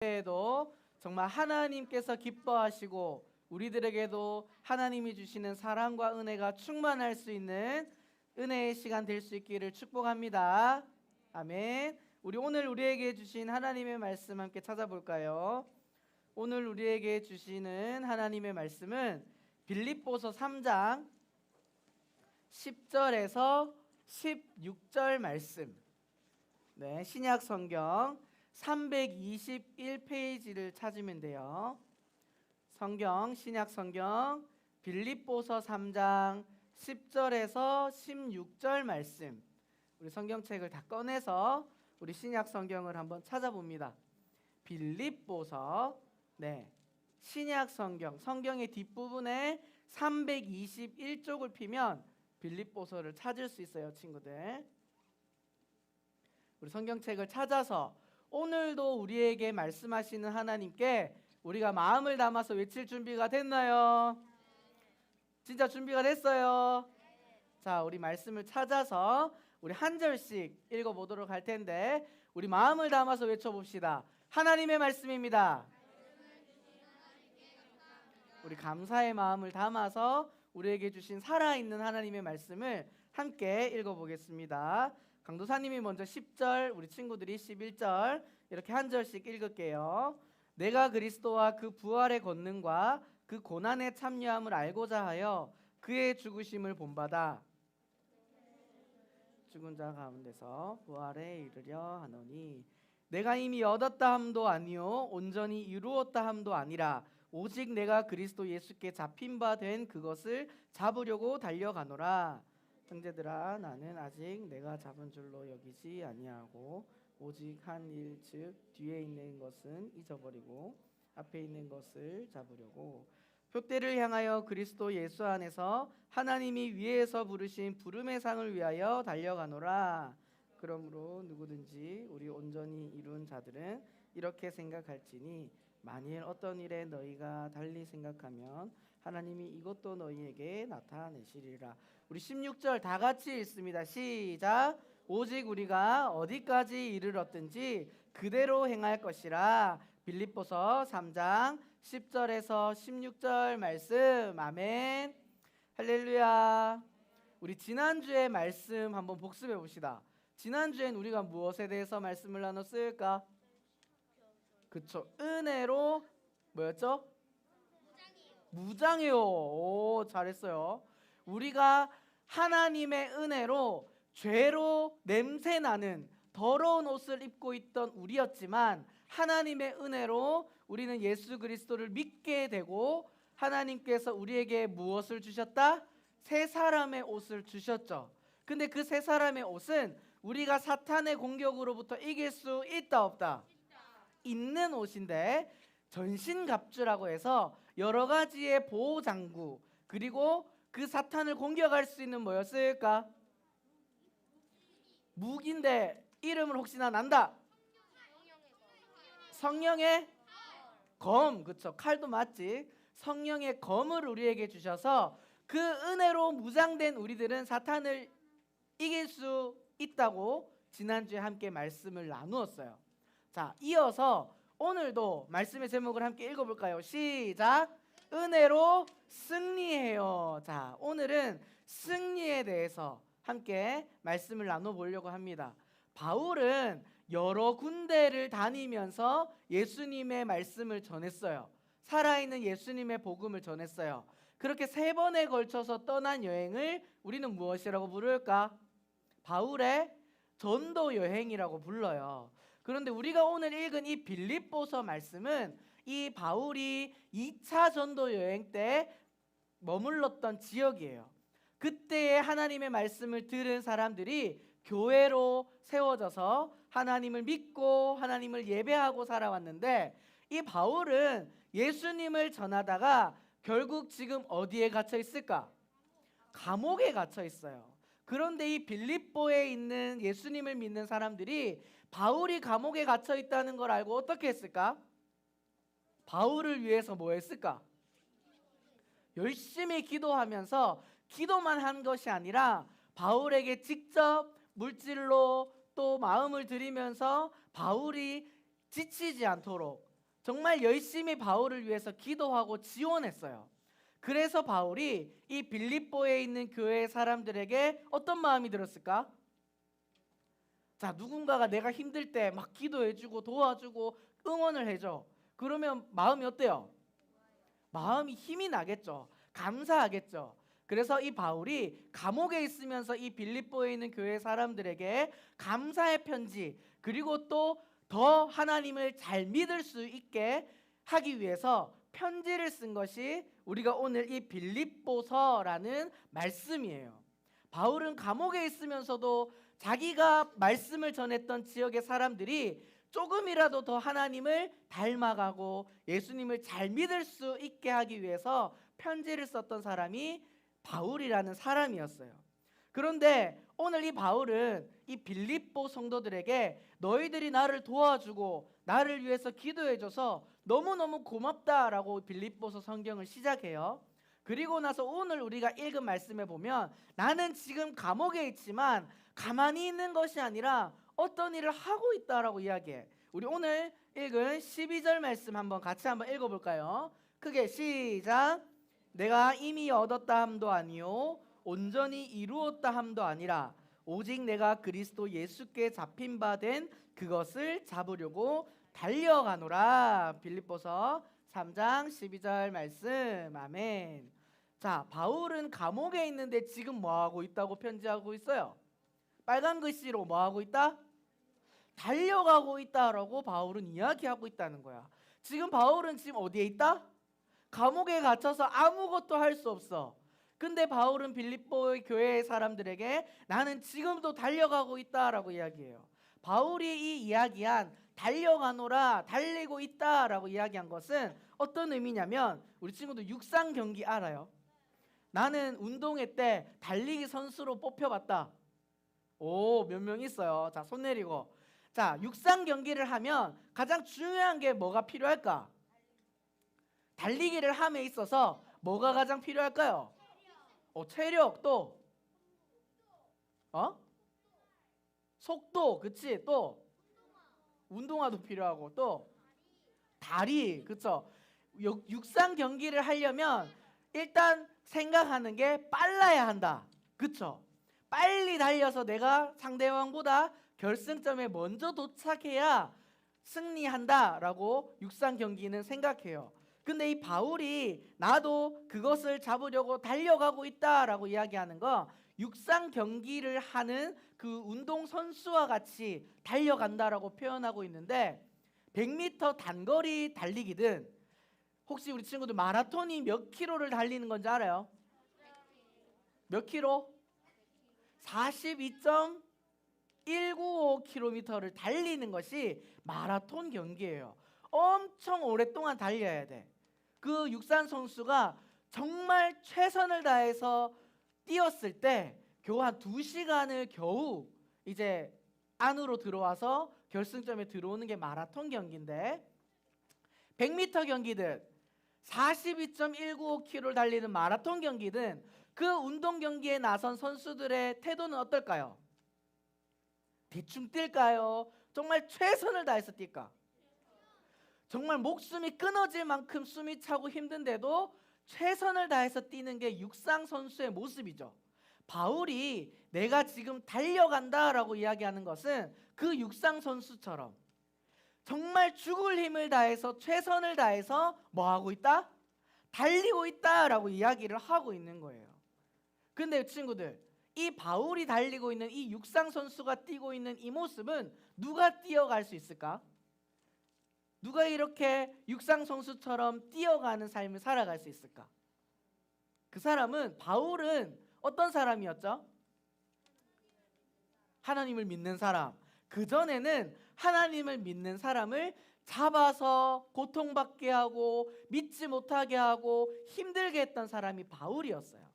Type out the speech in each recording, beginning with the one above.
에도 정말 하나님께서 기뻐하시고 우리들에게도 하나님이 주시는 사랑과 은혜가 충만할 수 있는 은혜의 시간 될 수 있기를 축복합니다. 아멘. 오늘 우리에게 주신 하나님의 말씀 함께 찾아볼까요? 오늘 우리에게 주시는 하나님의 말씀은 빌립보서 3장 10절에서 16절 말씀. 네, 신약 성경 321페이지를 찾으면 돼요. 신약 성경 빌립보서 3장 10절에서 16절 말씀. 우리 성경책을 다 꺼내서 우리 신약 성경을 한번 찾아봅니다. 빌립보서, 신약 성경의 뒷부분에 321쪽을 피면 빌립보서를 찾을 수 있어요, 친구들. 우리 성경책을 찾아서 오늘도 우리에게 말씀하시는 하나님께 우리가 마음을 담아서 외칠 준비가 됐나요? 진짜 준비가 됐어요? 자, 우리 말씀을 찾아서 우리 한 절씩 읽어보도록 할 텐데 우리 마음을 담아서 외쳐봅시다. 하나님의 말씀입니다. 우리 감사의 마음을 담아서 우리에게 주신 살아있는 하나님의 말씀을 함께 읽어보겠습니다. 강도사님이 먼저 10절, 우리 친구들이 11절 이렇게 한 절씩 읽을게요. 내가 그리스도와 그 부활의 권능과 그 고난의 참여함을 알고자 하여 그의 죽으심을 본받아 죽은 자 가운데서 부활에 이르려 하노니 내가 이미 얻었다 함도 아니요 온전히 이루었다 함도 아니라 오직 내가 그리스도 예수께 잡힌 바 된 그것을 잡으려고 달려가노라. 형제들아, 나는 아직 내가 잡은 줄로 여기지 아니하고 오직 한 일, 즉 뒤에 있는 것은 잊어버리고 앞에 있는 것을 잡으려고 표대를 향하여 그리스도 예수 안에서 하나님이 위에서 부르신 부름의 상을 위하여 달려가노라. 그러므로 누구든지 우리 온전히 이룬 자들은 이렇게 생각할지니 만일 어떤 일에 너희가 달리 생각하면 하나님이 이것도 너희에게 나타내시리라. 우리 16절 다 같이 읽습니다. 시작. 오직 우리가 어디까지 이르렀든지 그대로 행할 것이라. 빌립보서 3장 10절에서 16절 말씀. 아멘. 할렐루야. 우리 지난주의 말씀 한번 복습해 봅시다. 지난주엔 우리가 무엇에 대해서 말씀을 나눴을까? 그쵸, 은혜로 뭐였죠? 무장해요. 오, 잘했어요. 우리가 하나님의 은혜로 죄로 냄새나는 더러운 옷을 입고 있던 우리였지만 하나님의 은혜로 우리는 예수 그리스도를 믿게 되고 하나님께서 우리에게 무엇을 주셨다? 새 사람의 옷을 주셨죠. 근데 그 새 사람의 옷은 우리가 사탄의 공격으로부터 이길 수 있다 없다? 있는 옷인데 전신갑주라고 해서 여러 가지의 보호장구 그리고 그 사탄을 공격할 수 있는 뭐였을까? 무기인데 이름을 혹시나 난다? 성령의 검. 그쵸, 칼도 맞지. 성령의 검을 우리에게 주셔서 그 은혜로 무장된 우리들은 사탄을 이길 수 있다고 지난주에 함께 말씀을 나누었어요. 자, 이어서 오늘도 말씀의 제목을 함께 읽어볼까요? 시작. 은혜로 승리해요. 자, 오늘은 승리에 대해서 함께 말씀을 나눠보려고 합니다. 바울은 여러 군데를 다니면서 예수님의 말씀을 전했어요. 살아있는 예수님의 복음을 전했어요. 그렇게 3번에 걸쳐서 떠난 여행을 우리는 무엇이라고 부를까? 바울의 전도 여행이라고 불러요. 그런데 우리가 오늘 읽은 이 빌립보서 말씀은 이 바울이 2차 전도 여행 때 머물렀던 지역이에요. 그때에 하나님의 말씀을 들은 사람들이 교회로 세워져서 하나님을 믿고 하나님을 예배하고 살아왔는데 이 바울은 예수님을 전하다가 결국 지금 어디에 갇혀 있을까? 감옥에 갇혀 있어요. 그런데 이 빌립보에 있는 예수님을 믿는 사람들이 바울이 감옥에 갇혀 있다는 걸 알고 어떻게 했을까? 바울을 위해서 뭐 했을까? 열심히 기도하면서 기도만 한 것이 아니라 바울에게 직접 물질로 또 마음을 들이면서 바울이 지치지 않도록 정말 열심히 바울을 위해서 기도하고 지원했어요. 그래서 바울이 이 빌립보에 있는 교회 사람들에게 어떤 마음이 들었을까? 자, 누군가가 내가 힘들 때 막 기도해주고 도와주고 응원을 해줘. 그러면 마음이 어때요? 마음이 힘이 나겠죠. 감사하겠죠. 그래서 이 바울이 감옥에 있으면서 이 빌립보에 있는 교회 사람들에게 감사의 편지, 그리고 또 더 하나님을 잘 믿을 수 있게 하기 위해서 편지를 쓴 것이 우리가 오늘 이 빌립보서라는 말씀이에요. 바울은 감옥에 있으면서도 자기가 말씀을 전했던 지역의 사람들이 조금이라도 더 하나님을 닮아가고 예수님을 잘 믿을 수 있게 하기 위해서 편지를 썼던 사람이 바울이라는 사람이었어요. 그런데 오늘 이 바울은 이 빌립보 성도들에게 너희들이 나를 도와주고 나를 위해서 기도해줘서 너무너무 고맙다라고 빌립보서 성경을 시작해요. 그리고 나서 오늘 우리가 읽은 말씀에 보면 나는 지금 감옥에 있지만 가만히 있는 것이 아니라 어떤 일을 하고 있다라고 이야기해. 우리 오늘 읽은 12절 말씀 같이 한번 읽어볼까요? 크게 시작. 내가 이미 얻었다 함도 아니요 온전히 이루었다 함도 아니라 오직 내가 그리스도 예수께 잡힌 바 된 그것을 잡으려고 달려가노라. 빌립보서 3장 12절 말씀. 아멘. 자, 바울은 감옥에 있는데 지금 뭐하고 있다고 편지하고 있어요? 빨간 글씨로 뭐하고 있다? 달려가고 있다라고 바울은 이야기하고 있다는 거야. 지금 바울은 지금 어디에 있다? 감옥에 갇혀서 아무것도 할 수 없어. 근데 바울은 빌립보의 교회의 사람들에게 나는 지금도 달려가고 있다라고 이야기해요. 바울이 이 이야기한 달려가노라, 달리고 있다라고 이야기한 것은 어떤 의미냐면 우리 친구들 육상 경기 알아요? 나는 운동회 때 달리기 선수로 뽑혀봤다. 오, 몇 명 있어요. 자, 손 내리고. 자, 육상 경기를 하면 가장 중요한 게 뭐가 필요할까? 달리기를 함에 있어서 뭐가 가장 필요할까요? 체력, 또 속도, 그치? 또 운동화도 필요하고 또 다리, 그쵸? 육상 경기를 하려면 일단 생각하는 게 빨라야 한다, 그쵸? 빨리 달려서 내가 상대방보다 결승점에 먼저 도착해야 승리한다라고 육상 경기는 생각해요. 근데 이 바울이 나도 그것을 잡으려고 달려가고 있다라고 이야기하는 거 육상 경기를 하는 그 운동 선수와 같이 달려간다라고 표현하고 있는데 100m 단거리 달리기든 혹시 우리 친구들 마라톤이 몇 킬로를 달리는 건지 알아요? 몇 킬로? 42.195km를 달리는 것이 마라톤 경기예요. 엄청 오랫동안 달려야 돼. 그 육상 선수가 정말 최선을 다해서 뛰었을 때 겨우 한 2시간을 겨우 이제 안으로 들어와서 결승점에 들어오는 게 마라톤 경기인데 100m 경기든 42.195km를 달리는 마라톤 경기든 그 운동 경기에 나선 선수들의 태도는 어떨까요? 대충 뛸까요? 정말 최선을 다해서 뛸까? 정말 목숨이 끊어질 만큼 숨이 차고 힘든데도 최선을 다해서 뛰는 게 육상 선수의 모습이죠. 바울이 내가 지금 달려간다라고 이야기하는 것은 그 육상 선수처럼 정말 죽을 힘을 다해서 최선을 다해서 뭐 하고 있다? 달리고 있다라고 이야기를 하고 있는 거예요. 근데 친구들, 이 바울이 달리고 있는 이 육상 선수가 뛰고 있는 이 모습은 누가 뛰어갈 수 있을까? 누가 이렇게 육상 선수처럼 뛰어가는 삶을 살아갈 수 있을까? 그 사람은 바울은 어떤 사람이었죠? 하나님을 믿는 사람. 그전에는 하나님을 믿는 사람을 잡아서 고통받게 하고 믿지 못하게 하고 힘들게 했던 사람이 바울이었어요.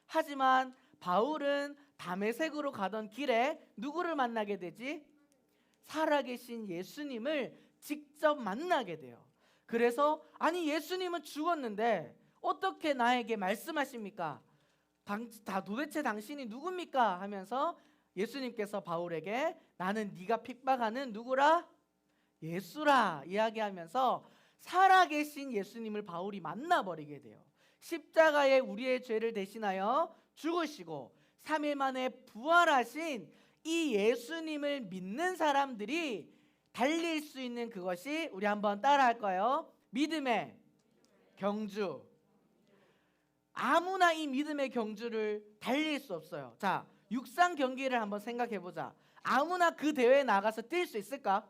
하지만 바울은 다메섹으로 가던 길에 누구를 만나게 되지? 살아계신 예수님을 직접 만나게 돼요. 그래서 아니 예수님은 죽었는데 어떻게 나에게 말씀하십니까? 도대체 당신이 누굽니까? 하면서 예수님께서 바울에게 나는 네가 핍박하는 누구라? 예수라 이야기하면서 살아계신 예수님을 바울이 만나버리게 돼요. 십자가에 우리의 죄를 대신하여 죽으시고 3일 만에 부활하신 이 예수님을 믿는 사람들이 달릴 수 있는 그것이, 우리 한번 따라 할까요? 믿음의 경주. 아무나 이 믿음의 경주를 달릴 수 없어요. 자, 육상 경기를 한번 생각해 보자. 아무나 그 대회에 나가서 뛸 수 있을까?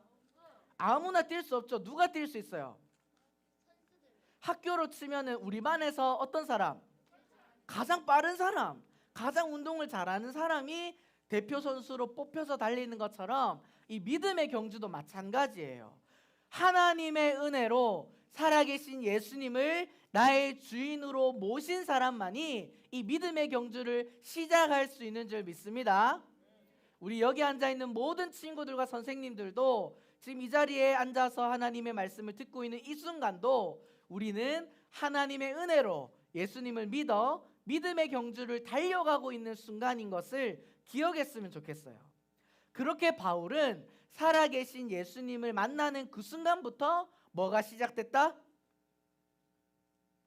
아무나 뛸 수 없죠. 누가 뛸 수 있어요? 학교로 치면은 우리 반에서 어떤 사람? 가장 빠른 사람, 가장 운동을 잘하는 사람이 대표 선수로 뽑혀서 달리는 것처럼 이 믿음의 경주도 마찬가지예요. 하나님의 은혜로 살아계신 예수님을 나의 주인으로 모신 사람만이 이 믿음의 경주를 시작할 수 있는 줄 믿습니다. 우리 여기 앉아있는 모든 친구들과 선생님들도 지금 이 자리에 앉아서 하나님의 말씀을 듣고 있는 이 순간도 우리는 하나님의 은혜로 예수님을 믿어 믿음의 경주를 달려가고 있는 순간인 것을 기억했으면 좋겠어요. 그렇게 바울은 살아계신 예수님을 만나는 그 순간부터 뭐가 시작됐다?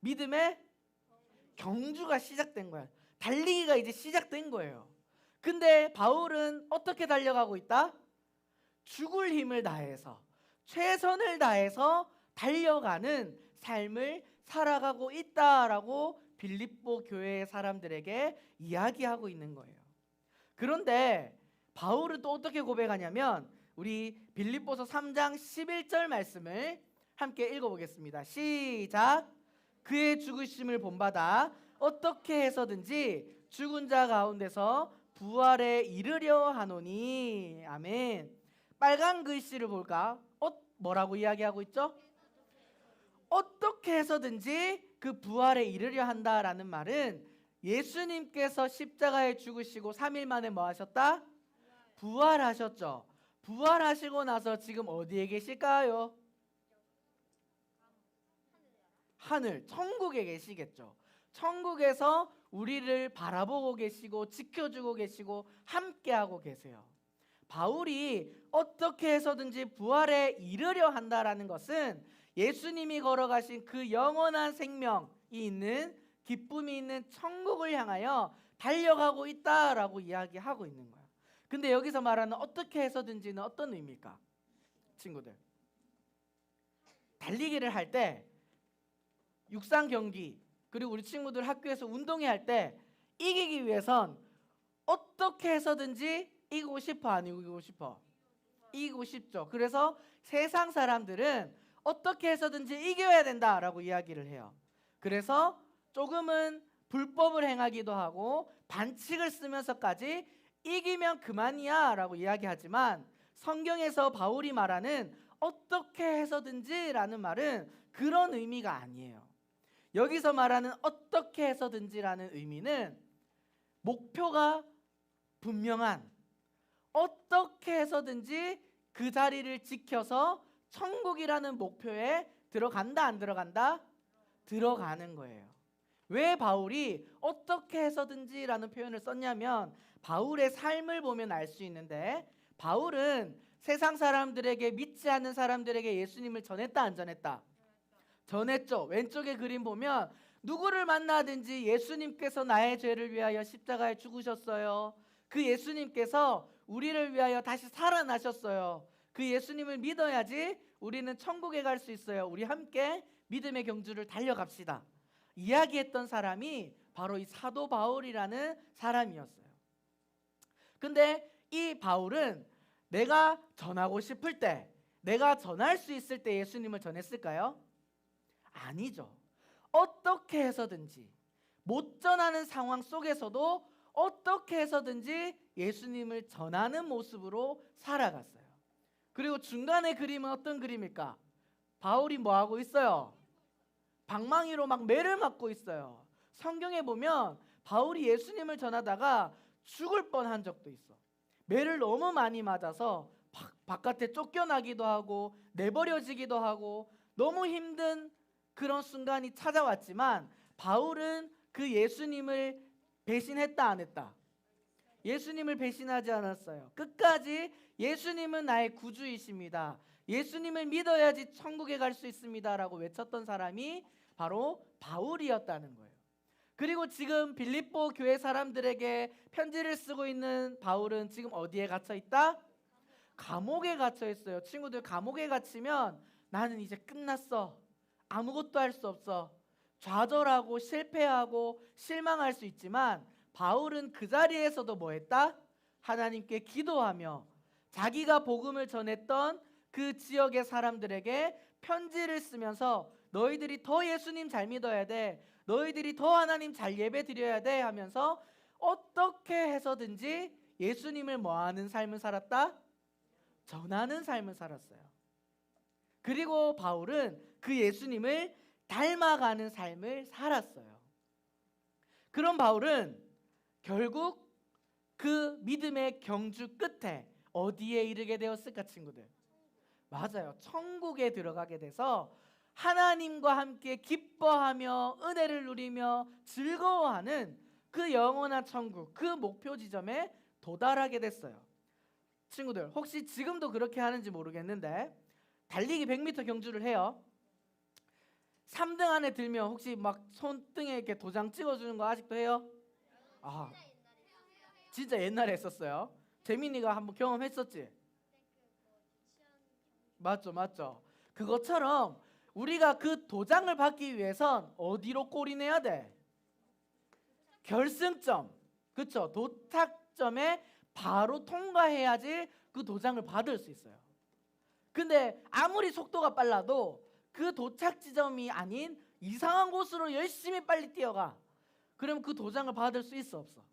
믿음의 경주가 시작된 거야. 달리기가 이제 시작된 거예요. 근데 바울은 어떻게 달려가고 있다? 죽을 힘을 다해서, 최선을 다해서 달려가는 삶을 살아가고 있다라고 빌립보 교회의 사람들에게 이야기하고 있는 거예요. 그런데 바울은 또 어떻게 고백하냐면, 우리 빌립보서 3장 11절 말씀을 함께 읽어보겠습니다. 시작. 그의 죽으심을 본받아 어떻게 해서든지 죽은 자 가운데서 부활에 이르려 하노니. 아멘. 빨간 글씨를 볼까? 뭐라고 이야기하고 있죠? 어떻게 해서든지 그 부활에 이르려 한다라는 말은 예수님께서 십자가에 죽으시고 3일 만에 뭐 하셨다? 부활하셨죠. 부활하시고 나서 지금 어디에 계실까요? 하늘, 천국에 계시겠죠. 천국에서 우리를 바라보고 계시고 지켜주고 계시고 함께하고 계세요. 바울이 어떻게 해서든지 부활에 이르려 한다라는 것은 예수님이 걸어가신 그 영원한 생명이 있는, 기쁨이 있는 천국을 향하여 달려가고 있다라고 이야기하고 있는 거예요. 근데 여기서 말하는 어떻게 해서든지는 어떤 의미일까? 친구들, 달리기를 할 때, 육상 경기, 그리고 우리 친구들 학교에서 운동회 할 때 이기기 위해선 어떻게 해서든지 이기고 싶어, 안 이기고 싶어? 이기고 싶죠. 그래서 세상 사람들은 어떻게 해서든지 이겨야 된다라고 이야기를 해요. 그래서 조금은 불법을 행하기도 하고 반칙을 쓰면서까지 이기면 그만이야 라고 이야기하지만, 성경에서 바울이 말하는 어떻게 해서든지 라는 말은 그런 의미가 아니에요. 여기서 말하는 어떻게 해서든지라는 의미는 목표가 분명한, 어떻게 해서든지 그 자리를 지켜서 천국이라는 목표에 들어간다, 안 들어간다? 들어가는 거예요. 왜 바울이 어떻게 해서든지라는 표현을 썼냐면, 바울의 삶을 보면 알 수 있는데, 바울은 세상 사람들에게, 믿지 않는 사람들에게 예수님을 전했다, 안 전했다? 전했죠. 왼쪽에 그림 보면 누구를 만나든지 예수님께서 나의 죄를 위하여 십자가에 죽으셨어요. 그 예수님께서 우리를 위하여 다시 살아나셨어요. 그 예수님을 믿어야지 우리는 천국에 갈 수 있어요. 우리 함께 믿음의 경주를 달려갑시다. 이야기했던 사람이 바로 이 사도 바울이라는 사람이었어요. 근데 이 바울은 내가 전하고 싶을 때, 내가 전할 수 있을 때 예수님을 전했을까요? 아니죠. 어떻게 해서든지, 못 전하는 상황 속에서도 어떻게 해서든지 예수님을 전하는 모습으로 살아갔어요. 그리고 중간의 그림은 어떤 그림일까? 바울이 뭐 하고 있어요? 방망이로 막 매를 맞고 있어요. 성경에 보면 바울이 예수님을 전하다가 죽을 뻔한 적도 있어. 매를 너무 많이 맞아서 바깥에 쫓겨나기도 하고 내버려지기도 하고 너무 힘든 그런 순간이 찾아왔지만, 바울은 그 예수님을 배신했다, 안 했다? 예수님을 배신하지 않았어요. 끝까지 예수님은 나의 구주이십니다, 예수님을 믿어야지 천국에 갈 수 있습니다라고 외쳤던 사람이 바로 바울이었다는 거예요. 그리고 지금 빌립보 교회 사람들에게 편지를 쓰고 있는 바울은 지금 어디에 갇혀 있다? 감옥에 갇혀 있어요. 친구들, 감옥에 갇히면 나는 이제 끝났어. 아무것도 할 수 없어. 좌절하고 실패하고 실망할 수 있지만 바울은 그 자리에서도 뭐 했다? 하나님께 기도하며 자기가 복음을 전했던 그 지역의 사람들에게 편지를 쓰면서 너희들이 더 예수님 잘 믿어야 돼. 너희들이 더 하나님 잘 예배 드려야 돼 하면서 어떻게 해서든지 예수님을 뭐하는 삶을 살았다? 전하는 삶을 살았어요. 그리고 바울은 그 예수님을 닮아가는 삶을 살았어요. 그런 바울은 결국 그 믿음의 경주 끝에 어디에 이르게 되었을까, 친구들? 맞아요. 천국에 들어가게 돼서 하나님과 함께 기뻐하며 은혜를 누리며 즐거워하는 그 영원한 천국, 그 목표 지점에 도달하게 됐어요. 친구들, 혹시 지금도 그렇게 하는지 모르겠는데 달리기 100m 경주를 해요. 3등 안에 들면 혹시 막 손등에 이렇게 도장 찍어주는 거 아직도 해요? 아, 진짜 옛날에 했었어요. 재민이가 한번 경험했었지? 맞죠, 맞죠. 그것처럼 우리가 그 도장을 받기 위해선 어디로 골인해야 돼? 결승점, 그쵸? 도착점에 바로 통과해야지 그 도장을 받을 수 있어요. 근데 아무리 속도가 빨라도 그 도착 지점이 아닌 이상한 곳으로 열심히 빨리 뛰어가. 그럼 그 도장을 받을 수 있어, 없어?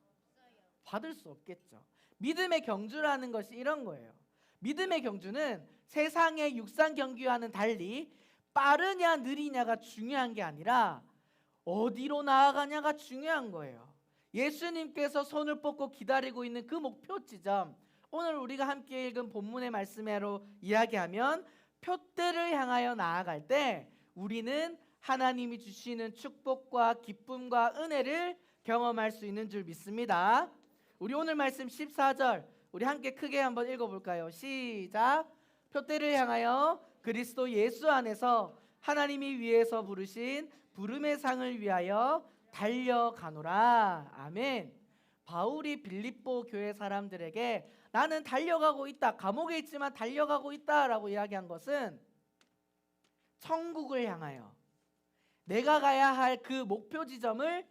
받을 수 없겠죠. 믿음의 경주라는 것이 이런 거예요. 믿음의 경주는 세상의 육상 경기와는 달리 빠르냐 느리냐가 중요한 게 아니라 어디로 나아가냐가 중요한 거예요. 예수님께서 손을 뻗고 기다리고 있는 그 목표 지점, 오늘 우리가 함께 읽은 본문의 말씀으로 이야기하면 표대를 향하여 나아갈 때 우리는 하나님이 주시는 축복과 기쁨과 은혜를 경험할 수 있는 줄 믿습니다. 우리 오늘 말씀 14절 우리 함께 크게 한번 읽어볼까요? 시작. 표대를 향하여 그리스도 예수 안에서 하나님이 위에서 부르신 부름의 상을 위하여 달려가노라. 아멘. 바울이 빌립보 교회 사람들에게 나는 달려가고 있다, 감옥에 있지만 달려가고 있다라고 이야기한 것은 천국을 향하여 내가 가야 할 그 목표 지점을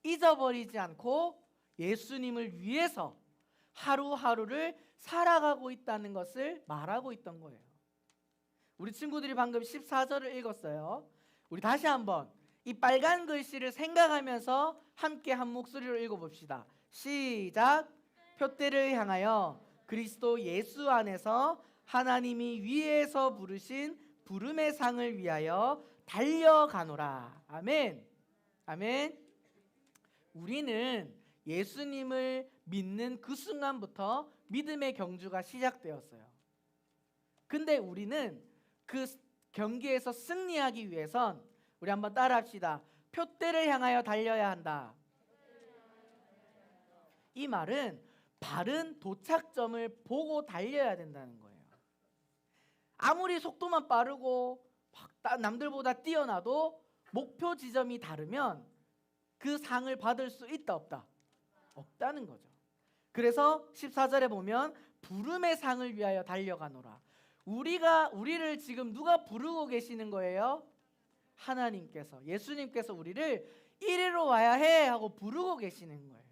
잊어버리지 않고 예수님을 위해서 하루하루를 살아가고 있다는 것을 말하고 있던 거예요. 우리 친구들이 방금 14절을 읽었어요. 우리 다시 한번 이 빨간 글씨를 생각하면서 함께 한 목소리로 읽어봅시다. 시작. 표대를 향하여 그리스도 예수 안에서 하나님이 위에서 부르신 부름의 상을 위하여 달려가노라. 아멘. 아멘. 우리는 예수님을 믿는 그 순간부터 믿음의 경주가 시작되었어요. 근데 우리는 그 경기에서 승리하기 위해선 우리 한번 따라합시다. 표대를 향하여 달려야 한다. 이 말은 바른 도착점을 보고 달려야 된다는 거예요. 아무리 속도만 빠르고 막 남들보다 뛰어나도 목표 지점이 다르면 그 상을 받을 수 있다, 없다? 없다는 거죠. 그래서 14절에 보면 부름의 상을 위하여 달려가노라. 우리를 지금 누가 부르고 계시는 거예요? 하나님께서, 예수님께서 우리를 이리로 와야 해 하고 부르고 계시는 거예요.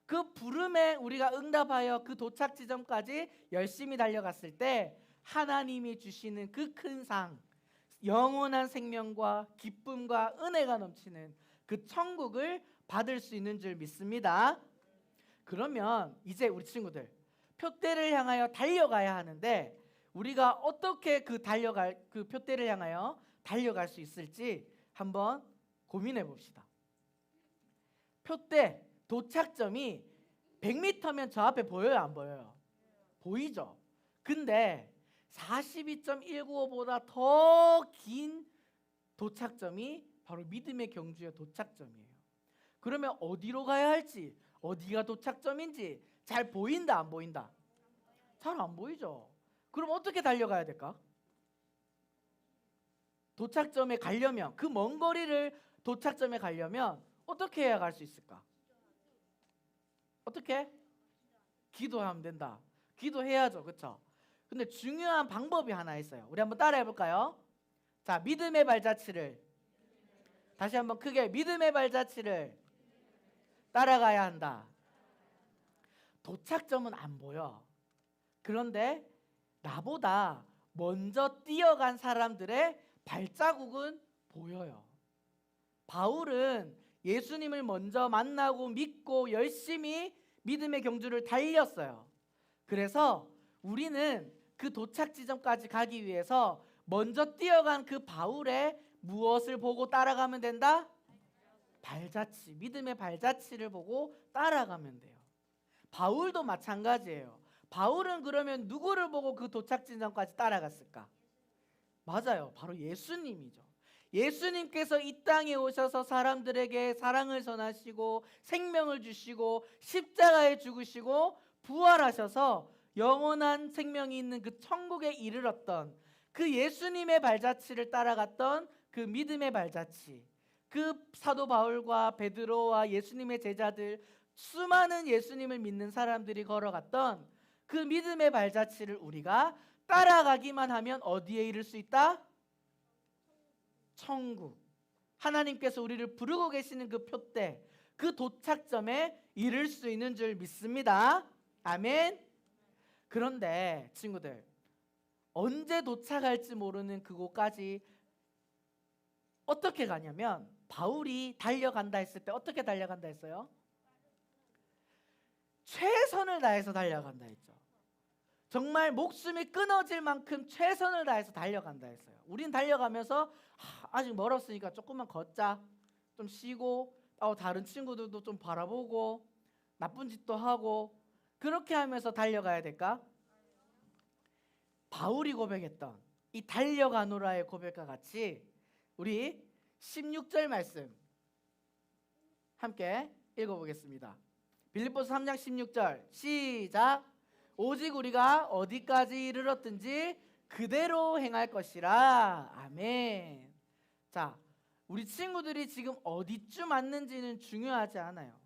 그 부름에 우리가 응답하여 그 도착 지점까지 열심히 달려갔을 때 하나님이 주시는 그 큰 상, 영원한 생명과 기쁨과 은혜가 넘치는 그 천국을 받을 수 있는 줄 믿습니다. 그러면 이제 우리 친구들 표대를 향하여 달려가야 하는데 우리가 어떻게 그 표대를 향하여 달려갈 수 있을지 한번 고민해 봅시다. 표대 도착점이 100m면 저 앞에 보여요, 안 보여요? 보이죠? 근데 42.195보다 더 긴 도착점이 바로 믿음의 경주의 도착점이에요. 그러면 어디로 가야 할지, 어디가 도착점인지 잘 보인다, 안 보인다? 잘 안 보이죠? 그럼 어떻게 달려가야 될까? 도착점에 가려면, 그 먼 거리를 도착점에 가려면 어떻게 해야 갈 수 있을까? 어떻게? 기도하면 된다. 기도해야죠. 그렇죠? 근데 중요한 방법이 하나 있어요. 우리 한번 따라해 볼까요? 자, 믿음의 발자취를, 다시 한번 크게, 믿음의 발자취를 따라가야 한다. 도착점은 안 보여. 그런데 나보다 먼저 뛰어간 사람들의 발자국은 보여요. 바울은 예수님을 먼저 만나고 믿고 열심히 믿음의 경주를 달렸어요. 그래서 우리는 그 도착 지점까지 가기 위해서 먼저 뛰어간 그 바울의 무엇을 보고 따라가면 된다? 발자취, 믿음의 발자취를 보고 따라가면 돼요. 바울도 마찬가지예요. 바울은 그러면 누구를 보고 그 도착 지점까지 따라갔을까? 맞아요. 바로 예수님이죠. 예수님께서 이 땅에 오셔서 사람들에게 사랑을 전하시고 생명을 주시고 십자가에 죽으시고 부활하셔서 영원한 생명이 있는 그 천국에 이르렀던 그 예수님의 발자취를 따라갔던 그 믿음의 발자취, 그 사도 바울과 베드로와 예수님의 제자들, 수많은 예수님을 믿는 사람들이 걸어갔던 그 믿음의 발자취를 우리가 따라가기만 하면 어디에 이를 수 있다? 천국. 하나님께서 우리를 부르고 계시는 그 표대, 그 도착점에 이를 수 있는 줄 믿습니다. 아멘. 그런데 친구들, 언제 도착할지 모르는 그곳까지 어떻게 가냐면, 바울이 달려간다 했을 때 어떻게 달려간다 했어요? 최선을 다해서 달려간다 했죠. 정말 목숨이 끊어질 만큼 최선을 다해서 달려간다 했어요. 우린 달려가면서 아직 멀었으니까 조금만 걷자, 좀 쉬고 다른 친구들도 좀 바라보고 나쁜 짓도 하고, 그렇게 하면서 달려가야 될까? 바울이 고백했던 이 달려가노라의 고백과 같이 우리 16절 말씀 함께 읽어보겠습니다. 빌립보서 3장 16절 시작. 오직 우리가 어디까지 이르렀든지 그대로 행할 것이라. 아멘. 자, 우리 친구들이 지금 어디쯤 왔는지는 중요하지 않아요.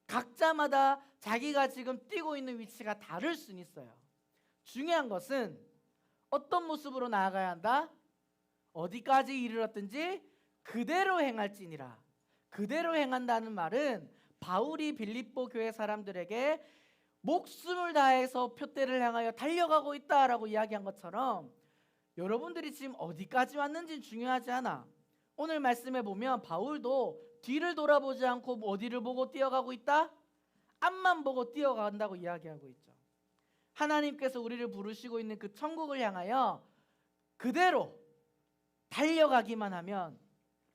각자마다 자기가 지금 뛰고 있는 위치가 다를 수는 있어요. 중요한 것은 어떤 모습으로 나아가야 한다? 어디까지 이르렀든지 그대로 행할지니라. 그대로 행한다는 말은 바울이 빌립보 교회 사람들에게 목숨을 다해서 표대를 향하여 달려가고 있다라고 이야기한 것처럼, 여러분들이 지금 어디까지 왔는지는 중요하지 않아. 오늘 말씀에 보면 바울도 뒤를 돌아보지 않고 어디를 보고 뛰어가고 있다? 앞만 보고 뛰어간다고 이야기하고 있죠. 하나님께서 우리를 부르시고 있는 그 천국을 향하여 그대로 달려가기만 하면,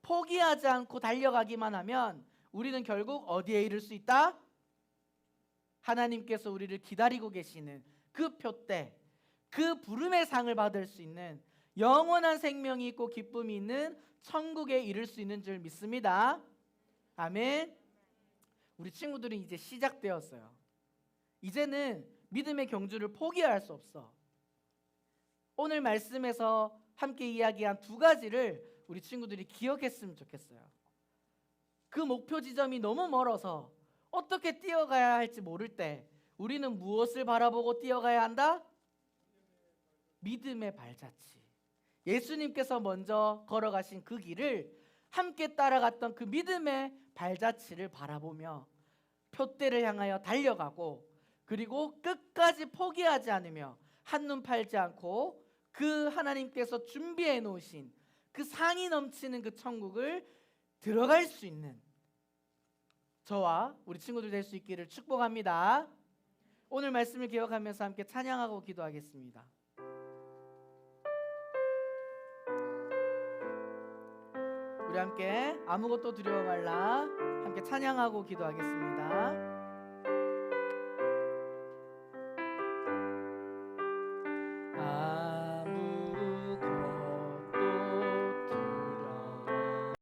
포기하지 않고 달려가기만 하면 우리는 결국 어디에 이를 수 있다? 하나님께서 우리를 기다리고 계시는 그 표대, 그 부름의 상을 받을 수 있는 영원한 생명이 있고 기쁨이 있는 천국에 이를 수 있는 줄 믿습니다. 아멘. 우리 친구들은 이제 시작되었어요. 이제는 믿음의 경주를 포기할 수 없어. 오늘 말씀에서 함께 이야기한 두 가지를 우리 친구들이 기억했으면 좋겠어요. 그 목표 지점이 너무 멀어서 어떻게 뛰어가야 할지 모를 때 우리는 무엇을 바라보고 뛰어가야 한다? 믿음의 발자취. 예수님께서 먼저 걸어가신 그 길을 함께 따라갔던 그 믿음의 발자취를 바라보며 표대를 향하여 달려가고, 그리고 끝까지 포기하지 않으며 한눈 팔지 않고 그 하나님께서 준비해 놓으신 그 상이 넘치는 그 천국을 들어갈 수 있는 저와 우리 친구들 될 수 있기를 축복합니다. 오늘 말씀을 기억하면서 함께 찬양하고 기도하겠습니다. 우리 함께 아무것도 두려워 말라 함께 찬양하고 기도하겠습니다.